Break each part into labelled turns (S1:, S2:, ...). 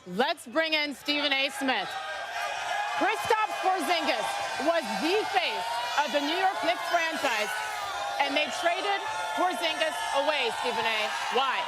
S1: Let's bring in Stephen A. Smith. Kristaps Porzingis was the face of the New York Knicks franchise, and they traded Porzingis away, Stephen A. Why?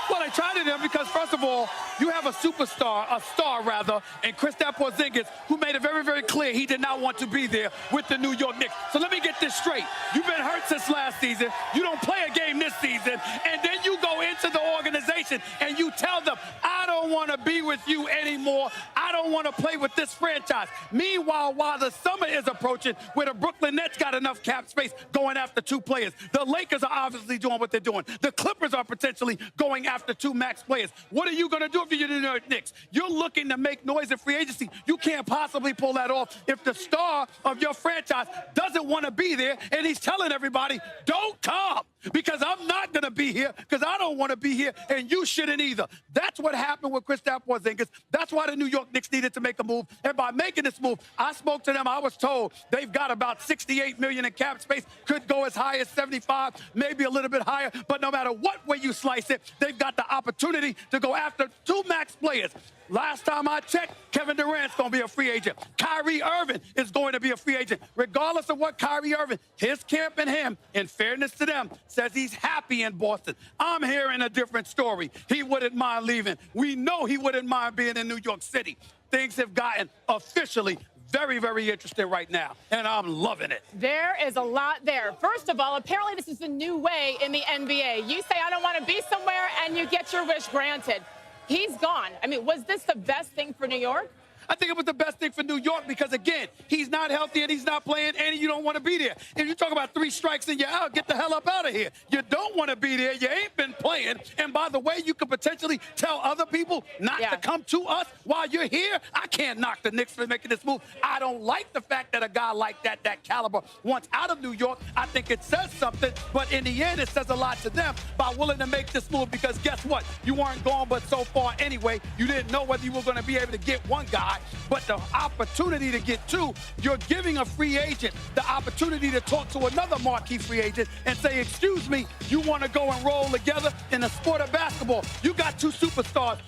S2: Well, they traded him because, first of all, you have a superstar, a star rather, in Kristaps Porzingis, who made it very, very clear he did not want to be there with the New York Knicks. So let me get this straight. You've been hurt since last season. You don't play a game this season. And then you go into the organization and you tell them, I don't want to be with you anymore. I don't want to play with this franchise. Meanwhile, while the summer is approaching, where the Brooklyn Nets got enough cap space going after two players, the Lakers are obviously doing what they're doing. The Clippers are potentially going after two max players. What are you going to do if you're the New York Knicks? You're looking to make noise in free agency. You can't possibly pull that off if the star of your franchise doesn't want to be there, and he's telling everybody, don't come, because I'm not going to be here, because I don't want to be here, and you shouldn't either. That's what happened with Kristaps Porzingis. That's why the New York Knicks needed to make a move, and by making this move, I spoke to them. I was told they've got about $68 million in cap space, could go as high as 75, maybe a little bit higher, but no matter what way you slice it, they've got the opportunity to go after two max players. Last time I checked, Kevin Durant's going to be a free agent. Kyrie Irving is going to be a free agent. Regardless of what Kyrie Irving, his camp and him, in fairness to them, says he's happy in Boston. I'm hearing a different story. He wouldn't mind leaving. We know he wouldn't mind being in New York City. Things have gotten officially very, very interesting right now, and I'm loving it.
S1: There is a lot there. First of all, apparently this is the new way in the NBA. You say, I don't want to be somewhere, and you get your wish granted. He's gone. I mean, was this the best thing for New York?
S2: I think it was the best thing for New York because, again, he's not healthy and he's not playing, and you don't want to be there. If you talk about 3 strikes and you're out, get the hell up out of here. You don't want to be there. You ain't been playing. And by the way, you could potentially tell other people not to come to us while you're here. I can't knock the Knicks for making this move. I don't like the fact that a guy like that caliber wants out of New York. I think it says something, but in the end, it says a lot to them by willing to make this move because guess what? You weren't gone but so far anyway. You didn't know whether you were going to be able to get one guy. But the opportunity to get two, you're giving a free agent the opportunity to talk to another marquee free agent and say, excuse me, you want to go and roll together in the sport of basketball. You got two superstars.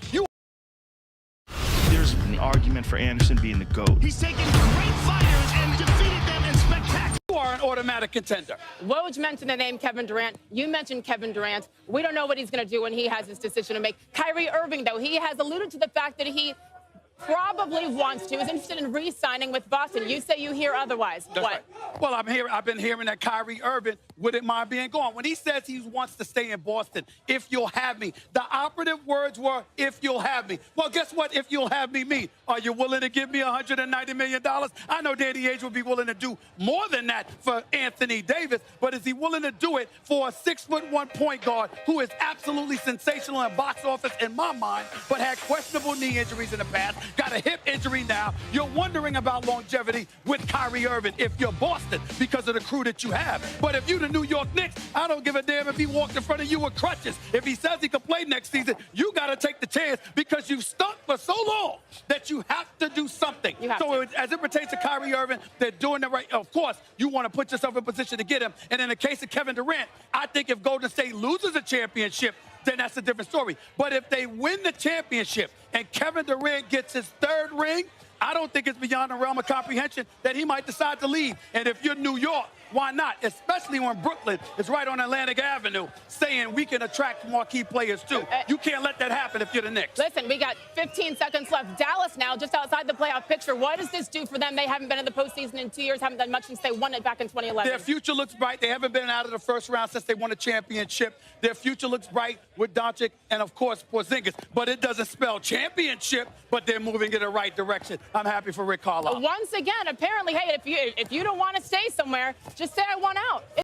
S3: There's an argument for Anderson being the GOAT.
S4: He's taken great fighters and defeated them in spectacular.
S2: You are an automatic contender.
S1: Woj mentioned the name Kevin Durant. You mentioned Kevin Durant. We don't know what he's going to do when he has his decision to make. Kyrie Irving, though, he has alluded to the fact that he probably wants to, is interested in re-signing with Boston. You say you hear otherwise.
S2: That's
S1: what?
S2: Right. Well, I've been hearing that Kyrie Irving wouldn't mind being gone. When he says he wants to stay in Boston, if you'll have me, the operative words were, if you'll have me. Well, guess what if you'll have me mean? Are you willing to give me $190 million? I know Danny Ainge would be willing to do more than that for Anthony Davis, but is he willing to do it for a 6'1" point guard who is absolutely sensational in box office in my mind, but had questionable knee injuries in the past? Got a hip injury now. You're wondering about longevity with Kyrie Irving if you're Boston because of the crew that you have. But if you're the New York Knicks, I don't give a damn if he walked in front of you with crutches. If he says he can play next season, you got to take the chance because you've stunk for so long that you have to do something. So as it pertains to Kyrie Irving, they're doing the right. Of course, you want to put yourself in position to get him. And in the case of Kevin Durant, I think if Golden State loses a championship, then that's a different story. But if they win the championship and Kevin Durant gets his 3rd ring, I don't think it's beyond the realm of comprehension that he might decide to leave. And if you're New York, why not? Especially when Brooklyn is right on Atlantic Avenue saying we can attract marquee players too. You can't let that happen if you're the Knicks.
S1: Listen, we got 15 seconds left. Dallas now just outside the playoff picture. What does this do for them? They haven't been in the postseason in 2 years, haven't done much since they won it back in 2011.
S2: Their future looks bright. They haven't been out of the first round since they won a championship. Their future looks bright with Doncic and, of course, Porzingis. But it doesn't spell championship, but they're moving in the right direction. I'm happy for Rick Carlisle.
S1: Once again, apparently, hey, if you don't want to stay somewhere, just say I want out.